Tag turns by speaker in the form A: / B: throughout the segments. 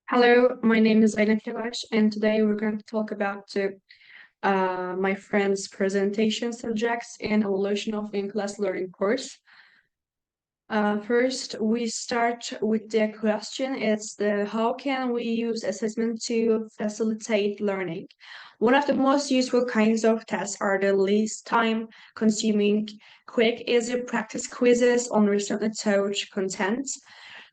A: Hello, my name is Zainab Yavaş, and today we're going to talk about my friend's presentation subjects in evolution of in-class learning course. First, we start with the question. It's how can we use assessment to facilitate learning? One of the most useful kinds of tests are the least time consuming, quick, easy practice quizzes on recently taught content.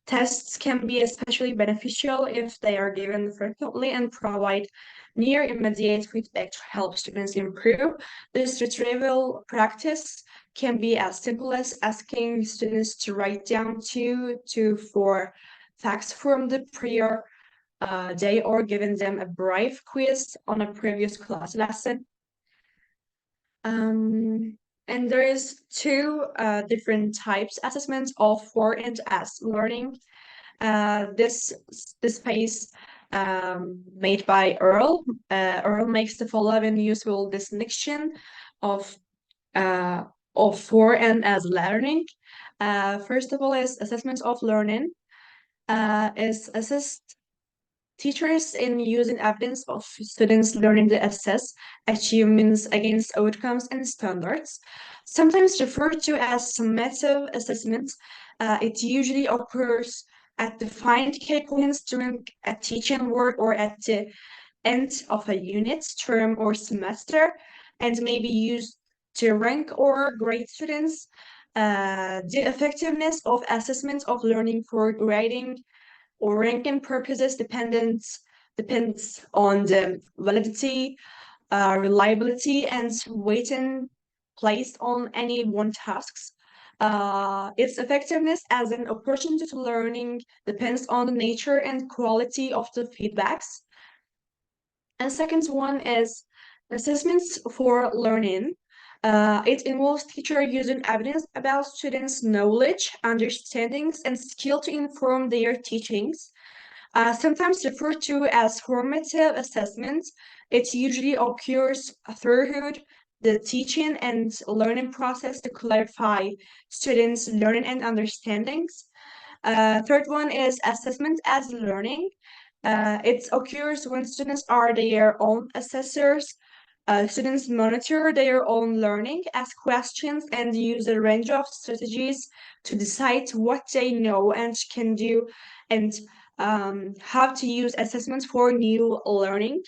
A: Tests can be especially beneficial if they are given frequently and provide near immediate feedback to help students improve. This retrieval practice can be as simple as asking students to write down 2 to 4 facts from the prior day or giving them a brief quiz on a previous class lesson. And there is two different types assessments of for and as learning. This phase made by Earl. Earl makes the following useful distinction of for and as learning. First of all, is assessment of learning. Is assist teachers in using evidence of students learning to assess achievements against outcomes and standards, sometimes referred to as summative assessment. It usually occurs at defined key points during a teaching work or at the end of a unit, term, or semester, and may be used to rank or grade students. The effectiveness of assessment of learning for grading or ranking purposes depends on the validity, reliability, and weighting placed on any one tasks. Its effectiveness as an opportunity to learning depends on the nature and quality of the feedbacks. And second one is assessments for learning. It involves teacher using evidence about students' knowledge, understandings, and skill to inform their teachings. Sometimes referred to as formative assessment, it usually occurs throughout the teaching and learning process to clarify students' learning and understandings. Third one is assessment as learning. It occurs when students are their own assessors. Students monitor their own learning, ask questions, and use a range of strategies to decide what they know and can do, and how to use assessments for new learning.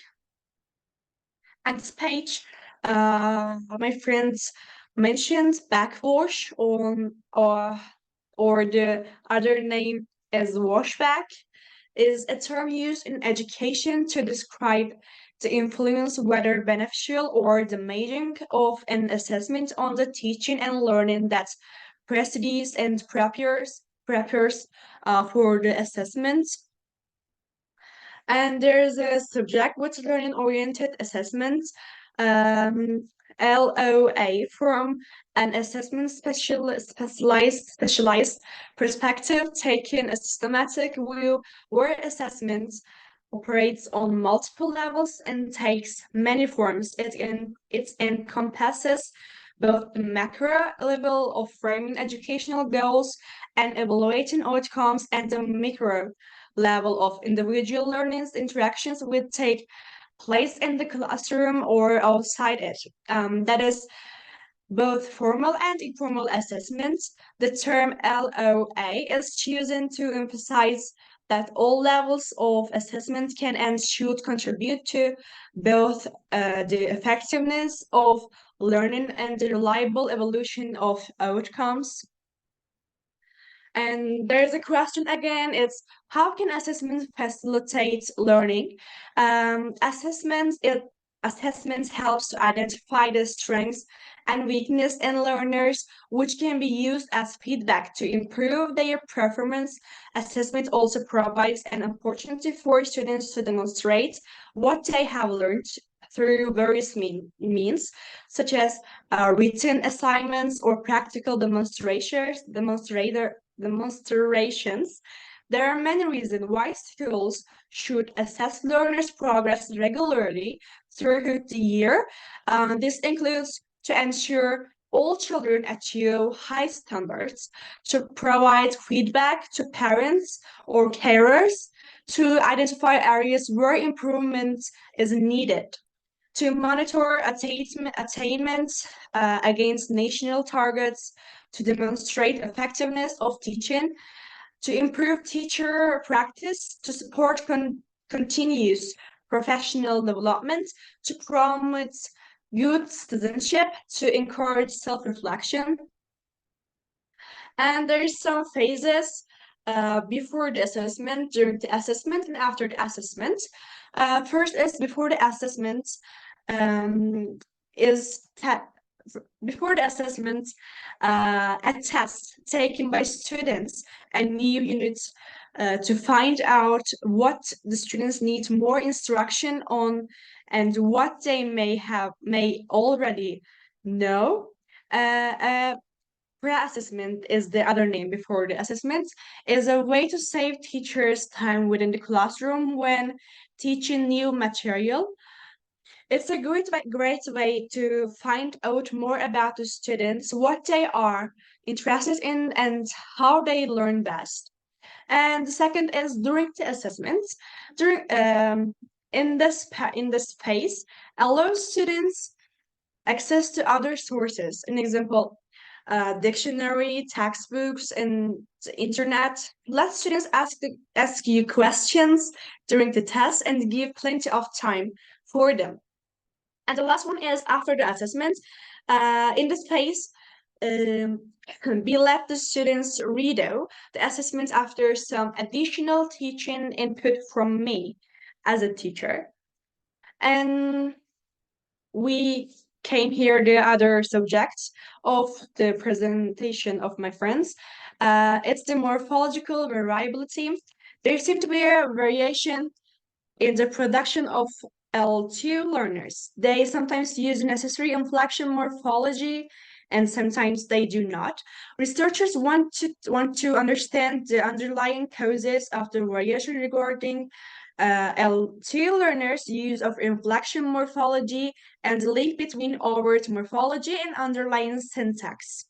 A: And this page, my friends mentioned backwash or the other name is washback, is a term used in education to describe the influence, whether beneficial or damaging, of an assessment on the teaching and learning that precedes and prepares for the assessment. And there's a subject with learning-oriented assessment, LOA, from an assessment specialized perspective, taking a systematic view where assessment operates on multiple levels and takes many forms. It encompasses both the macro level of framing educational goals and evaluating outcomes and the micro level of individual learning's interactions will take place in the classroom or outside it. That is both formal and informal assessments. The term LOA is chosen to emphasize that all levels of assessment can and should contribute to both the effectiveness of learning and the reliable evolution of outcomes. And there's a question again, it's how can assessment facilitate learning? Assessments helps to identify the strengths and weakness in learners, which can be used as feedback to improve their performance. Assessment also provides an opportunity for students to demonstrate what they have learned through various means, such as written assignments or practical demonstrations. There are many reasons why schools should assess learners' progress regularly throughout the year. This includes to ensure all children achieve high standards, to provide feedback to parents or carers, to identify areas where improvement is needed, to monitor attainment against national targets, to demonstrate effectiveness of teaching, to improve teacher practice, to support continuous professional development, to promote good citizenship, to encourage self-reflection. And there is some phases before the assessment, during the assessment, and after the assessment. First is before the assessment um, is before the assessment, a test taken by students and new units to find out what the students need more instruction on and what they may already know. Pre-assessment is the other name before the assessment, is a way to save teachers time within the classroom when teaching new material. It's a great way to find out more about the students, what they are interested in, and how they learn best. And the second is during the assessment. During in this phase, allow students access to other sources. An example, dictionary, textbooks, and the internet. Let students ask you questions during the test and give plenty of time for them. And the last one is after the assessment. In this phase, we let the students read out the assessment after some additional teaching input from me as a teacher. And we came here the other subjects of the presentation of my friends. It's the morphological variability. There seems to be a variation in the production of L2 learners. They sometimes use necessary inflection morphology and sometimes they do not. Researchers want to understand the underlying causes of the variation regarding L2 learners' use of inflection morphology and the link between overt morphology and underlying syntax.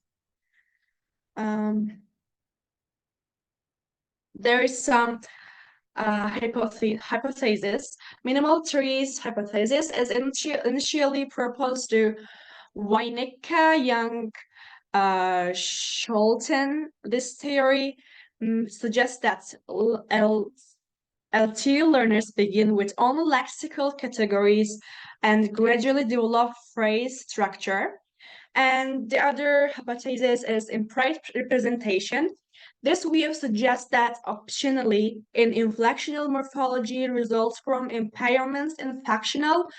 A: There is some hypothesis. Minimal trees hypothesis is initially proposed to Weinicke, Young, Scholten. This theory suggests that L2 learners begin with only lexical categories and gradually develop phrase structure. And the other hypothesis is implied representation. This view suggests that optionally in inflectional morphology results from impairments in factional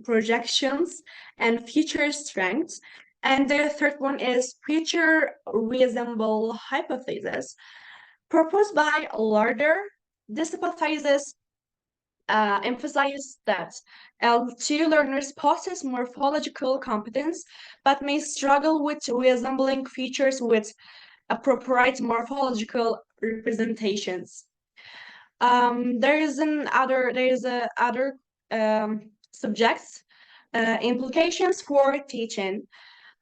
A: projections and feature strengths. And the third one is feature resemble hypothesis. Proposed by Larder, this hypothesis emphasizes that L2 learners possess morphological competence, but may struggle with resembling features with appropriate morphological representations. There is other subjects implications for teaching.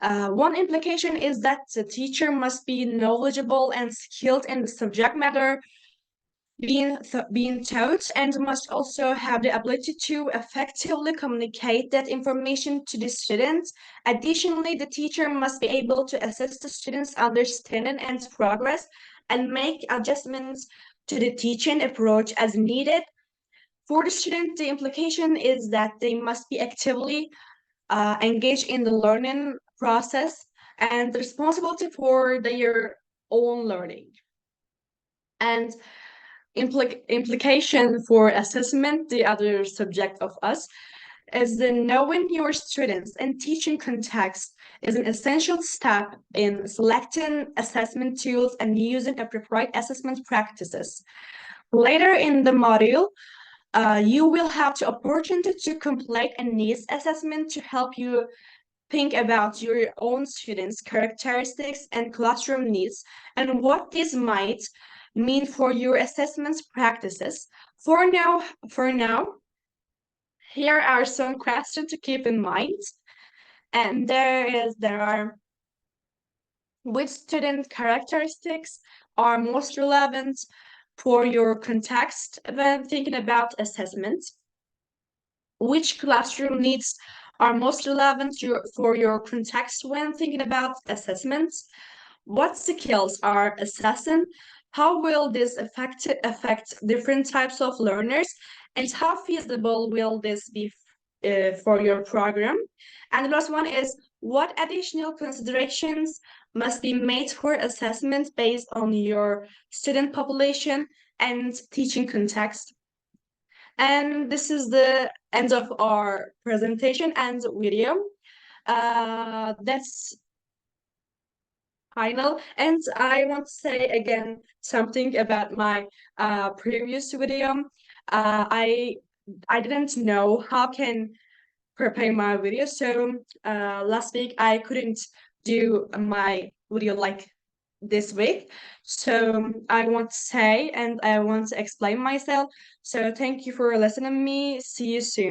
A: One implication is that the teacher must be knowledgeable and skilled in the subject matter being taught and must also have the ability to effectively communicate that information to the students. Additionally, the teacher must be able to assess the students' understanding and progress and make adjustments to the teaching approach as needed. For the student, the implication is that they must be actively engaged in the learning process and responsibility for their own learning. And implication for assessment, the other subject of us, is the knowing your students and teaching context is an essential step in selecting assessment tools and using appropriate assessment practices. Later in the module, you will have the opportunity to complete a needs assessment to help you think about your own students' characteristics and classroom needs and what this might mean for your assessment practices. For now, here are some questions to keep in mind. And there are which student characteristics are most relevant for your context when thinking about assessment, which classroom needs are most relevant for your context when thinking about assessments, what skills are assessing, how will this affect different types of learners, and how feasible will this be for your program. And the last one is what additional considerations must be made for assessment based on your student population and teaching context. And this is the end of our presentation and video. That's final. And I want to say again something about my previous video. I didn't know how can prepare my video. So last week I couldn't do my video like this week. So I want to say and I want to explain myself. So thank you for listening to me. See you soon.